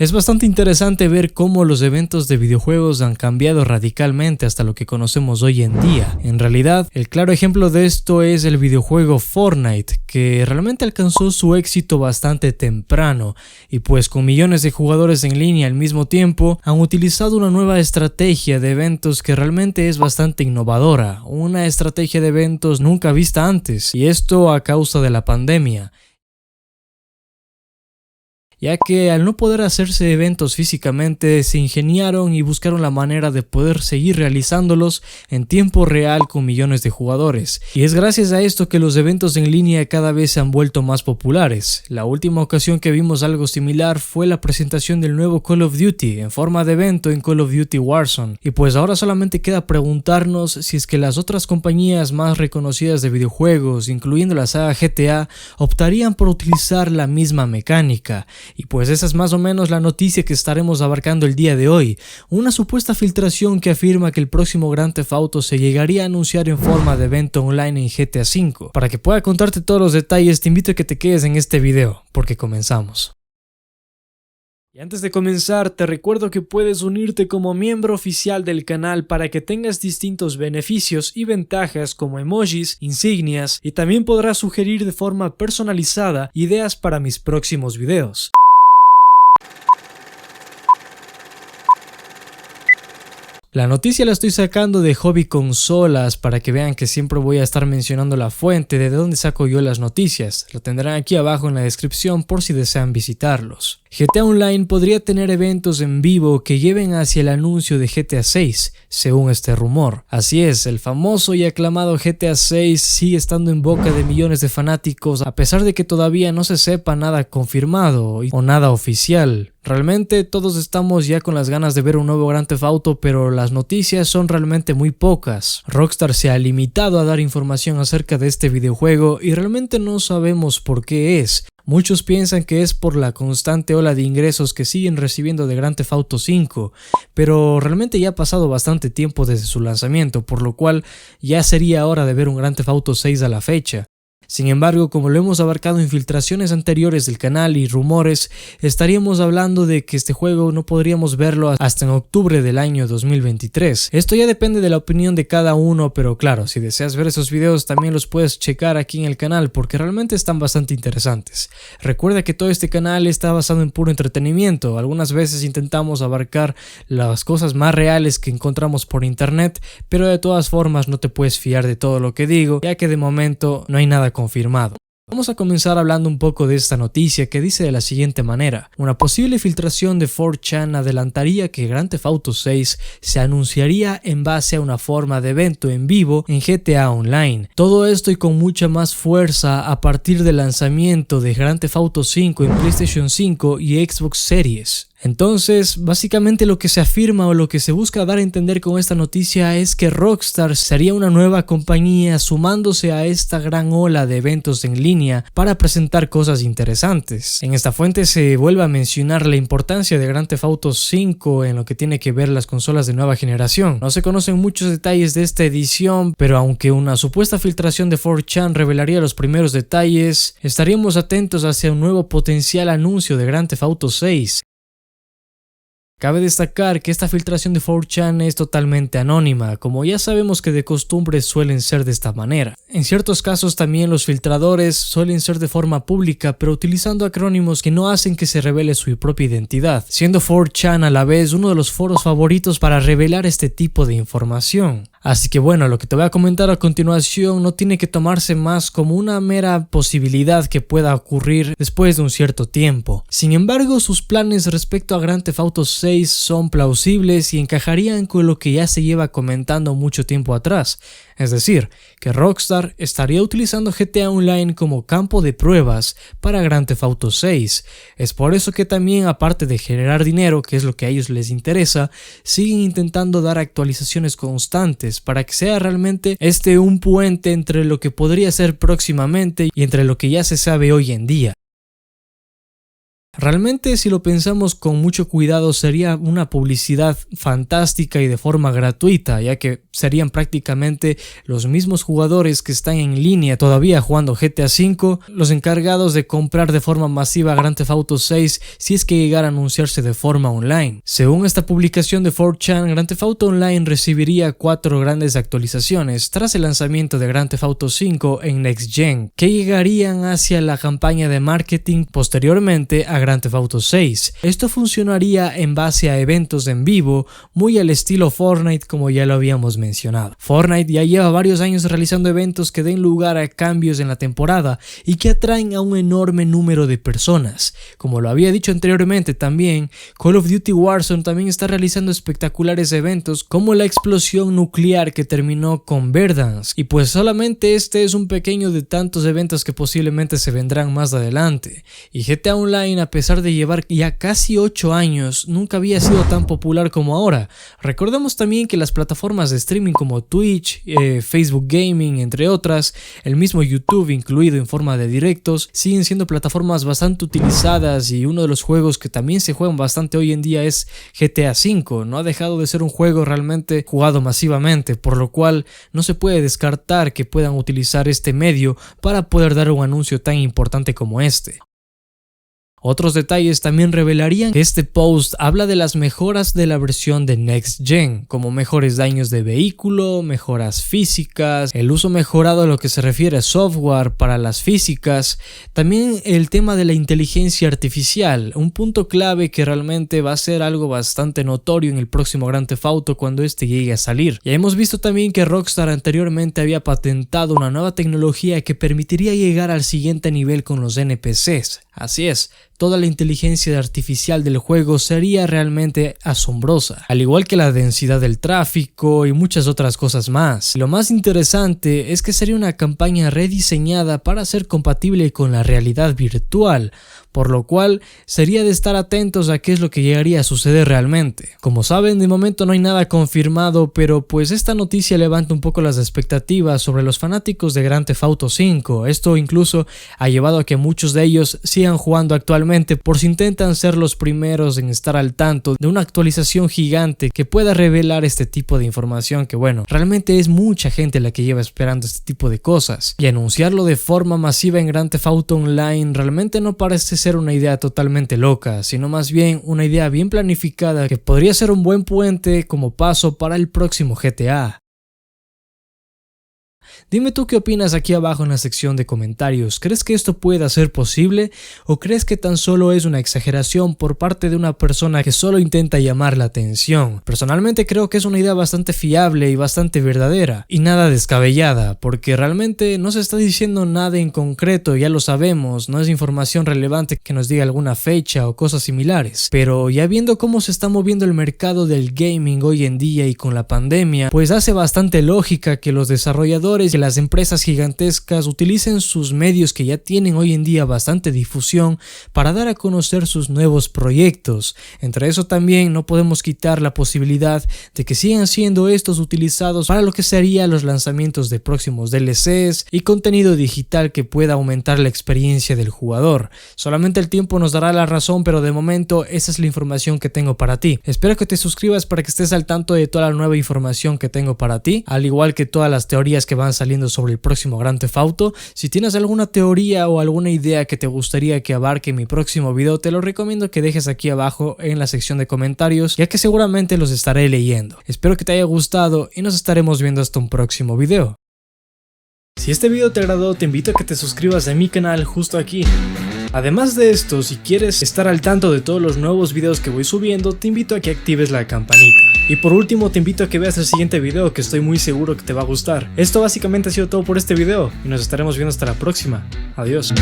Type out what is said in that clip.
Es bastante interesante ver cómo los eventos de videojuegos han cambiado radicalmente hasta lo que conocemos hoy en día. En realidad, el claro ejemplo de esto es el videojuego Fortnite, que realmente alcanzó su éxito bastante temprano y pues con millones de jugadores en línea al mismo tiempo, han utilizado una nueva estrategia de eventos que realmente es bastante innovadora, una estrategia de eventos nunca vista antes, y esto a causa de la pandemia. Ya que al no poder hacerse eventos físicamente, se ingeniaron y buscaron la manera de poder seguir realizándolos en tiempo real con millones de jugadores. Y es gracias a esto que los eventos en línea cada vez se han vuelto más populares. La última ocasión que vimos algo similar fue la presentación del nuevo Call of Duty en forma de evento en Call of Duty Warzone. Y pues ahora solamente queda preguntarnos si es que las otras compañías más reconocidas de videojuegos, incluyendo la saga GTA, optarían por utilizar la misma mecánica. Y pues esa es más o menos la noticia que estaremos abarcando el día de hoy, una supuesta filtración que afirma que el próximo Grand Theft Auto se llegaría a anunciar en forma de evento online en GTA V. Para que pueda contarte todos los detalles, te invito a que te quedes en este video, porque comenzamos. Y antes de comenzar, te recuerdo que puedes unirte como miembro oficial del canal para que tengas distintos beneficios y ventajas como emojis, insignias, y también podrás sugerir de forma personalizada ideas para mis próximos videos. La noticia la estoy sacando de Hobby Consolas para que vean que siempre voy a estar mencionando la fuente de dónde saco yo las noticias. Lo tendrán aquí abajo en la descripción por si desean visitarlos. GTA Online podría tener eventos en vivo que lleven hacia el anuncio de GTA 6, según este rumor. Así es, el famoso y aclamado GTA 6 sigue estando en boca de millones de fanáticos a pesar de que todavía no se sepa nada confirmado o nada oficial. Realmente todos estamos ya con las ganas de ver un nuevo Grand Theft Auto, pero las noticias son realmente muy pocas. Rockstar se ha limitado a dar información acerca de este videojuego y realmente no sabemos por qué es. Muchos piensan que es por la constante ola de ingresos que siguen recibiendo de Grand Theft Auto 5, pero realmente ya ha pasado bastante tiempo desde su lanzamiento, por lo cual ya sería hora de ver un Grand Theft Auto 6 a la fecha. Sin embargo, como lo hemos abarcado en filtraciones anteriores del canal y rumores, estaríamos hablando de que este juego no podríamos verlo hasta en octubre del año 2023. Esto ya depende de la opinión de cada uno, pero claro, si deseas ver esos videos también los puedes checar aquí en el canal porque realmente están bastante interesantes. Recuerda que todo este canal está basado en puro entretenimiento. Algunas veces intentamos abarcar las cosas más reales que encontramos por internet, pero de todas formas no te puedes fiar de todo lo que digo, ya que de momento no hay nada confirmado. Vamos a comenzar hablando un poco de esta noticia que dice de la siguiente manera: una posible filtración de 4chan adelantaría que Grand Theft Auto 6 se anunciaría en base a una forma de evento en vivo en GTA Online. Todo esto y con mucha más fuerza a partir del lanzamiento de Grand Theft Auto 5 en PlayStation 5 y Xbox Series. Entonces, básicamente lo que se afirma o lo que se busca dar a entender con esta noticia es que Rockstar sería una nueva compañía sumándose a esta gran ola de eventos en línea para presentar cosas interesantes. En esta fuente se vuelve a mencionar la importancia de Grand Theft Auto 5 en lo que tiene que ver las consolas de nueva generación. No se conocen muchos detalles de esta edición, pero aunque una supuesta filtración de 4chan revelaría los primeros detalles, estaríamos atentos hacia un nuevo potencial anuncio de Grand Theft Auto 6. Cabe destacar que esta filtración de 4chan es totalmente anónima, como ya sabemos que de costumbre suelen ser de esta manera. En ciertos casos también los filtradores suelen ser de forma pública, pero utilizando acrónimos que no hacen que se revele su propia identidad, siendo 4chan a la vez uno de los foros favoritos para revelar este tipo de información. Así que bueno, lo que te voy a comentar a continuación no tiene que tomarse más como una mera posibilidad que pueda ocurrir después de un cierto tiempo. Sin embargo, sus planes respecto a Grand Theft Auto 6 son plausibles y encajarían con lo que ya se lleva comentando mucho tiempo atrás. Es decir, que Rockstar estaría utilizando GTA Online como campo de pruebas para Grand Theft Auto 6. Es por eso que también, aparte de generar dinero, que es lo que a ellos les interesa, siguen intentando dar actualizaciones constantes para que sea realmente un puente entre lo que podría ser próximamente y entre lo que ya se sabe hoy en día. Realmente, si lo pensamos con mucho cuidado, sería una publicidad fantástica y de forma gratuita, ya que serían prácticamente los mismos jugadores que están en línea todavía jugando GTA V los encargados de comprar de forma masiva Grand Theft Auto 6 si es que llegara a anunciarse de forma online. Según esta publicación de 4chan, Grand Theft Auto Online recibiría 4 grandes actualizaciones tras el lanzamiento de Grand Theft Auto 5 en Next Gen, que llegarían hacia la campaña de marketing posteriormente a Grand Theft Auto 6. Esto funcionaría en base a eventos en vivo, muy al estilo Fortnite, como ya lo habíamos mencionado. Fortnite ya lleva varios años realizando eventos que den lugar a cambios en la temporada y que atraen a un enorme número de personas. Como lo había dicho anteriormente también, Call of Duty Warzone también está realizando espectaculares eventos como la explosión nuclear que terminó con Verdansk, y pues solamente este es un pequeño de tantos eventos que posiblemente se vendrán más adelante. Y GTA Online, a pesar de llevar ya casi 8 años, nunca había sido tan popular como ahora. Recordemos también que las plataformas de streaming como Twitch, Facebook Gaming, entre otras, el mismo YouTube incluido en forma de directos, siguen siendo plataformas bastante utilizadas, y uno de los juegos que también se juegan bastante hoy en día es GTA V. No ha dejado de ser un juego realmente jugado masivamente, por lo cual no se puede descartar que puedan utilizar este medio para poder dar un anuncio tan importante como este. Otros detalles también revelarían que este post habla de las mejoras de la versión de Next Gen, como mejores daños de vehículo, mejoras físicas, el uso mejorado a lo que se refiere a software para las físicas, también el tema de la inteligencia artificial, un punto clave que realmente va a ser algo bastante notorio en el próximo Grand Theft Auto cuando este llegue a salir. Ya hemos visto también que Rockstar anteriormente había patentado una nueva tecnología que permitiría llegar al siguiente nivel con los NPCs. Así es, toda la inteligencia artificial del juego sería realmente asombrosa, al igual que la densidad del tráfico y muchas otras cosas más. Lo más interesante es que sería una campaña rediseñada para ser compatible con la realidad virtual, por lo cual sería de estar atentos a qué es lo que llegaría a suceder realmente. Como saben, de momento no hay nada confirmado, pero pues esta noticia levanta un poco las expectativas sobre los fanáticos de Grand Theft Auto 5. Esto incluso ha llevado a que muchos de ellos sigan jugando actualmente por si intentan ser los primeros en estar al tanto de una actualización gigante que pueda revelar este tipo de información, que bueno, realmente es mucha gente la que lleva esperando este tipo de cosas, y anunciarlo de forma masiva en Grand Theft Auto Online realmente no parece ser una idea totalmente loca, sino más bien una idea bien planificada que podría ser un buen puente como paso para el próximo GTA. Dime tú qué opinas aquí abajo en la sección de comentarios. ¿Crees que esto pueda ser posible o crees que tan solo es una exageración por parte de una persona que solo intenta llamar la atención? Personalmente creo que es una idea bastante fiable y bastante verdadera y nada descabellada, porque realmente no se está diciendo nada en concreto, ya lo sabemos, no es información relevante que nos diga alguna fecha o cosas similares, pero ya viendo cómo se está moviendo el mercado del gaming hoy en día y con la pandemia, pues hace bastante lógica que los desarrolladores y las empresas gigantescas utilicen sus medios que ya tienen hoy en día bastante difusión para dar a conocer sus nuevos proyectos. Entre eso también no podemos quitar la posibilidad de que sigan siendo estos utilizados para lo que serían los lanzamientos de próximos DLCs y contenido digital que pueda aumentar la experiencia del jugador. Solamente el tiempo nos dará la razón, pero de momento esa es la información que tengo para ti. Espero que te suscribas para que estés al tanto de toda la nueva información que tengo para ti, al igual que todas las teorías que van saliendo sobre el próximo Grand Theft Auto. Si tienes alguna teoría o alguna idea que te gustaría que abarque en mi próximo video, te lo recomiendo que dejes aquí abajo en la sección de comentarios, ya que seguramente los estaré leyendo. Espero que te haya gustado y nos estaremos viendo hasta un próximo video. Si este video te agradó, te invito a que te suscribas a mi canal justo aquí. Además de esto, si quieres estar al tanto de todos los nuevos videos que voy subiendo, te invito a que actives la campanita. Y por último, te invito a que veas el siguiente video, que estoy muy seguro que te va a gustar. Esto básicamente ha sido todo por este video y nos estaremos viendo hasta la próxima. Adiós.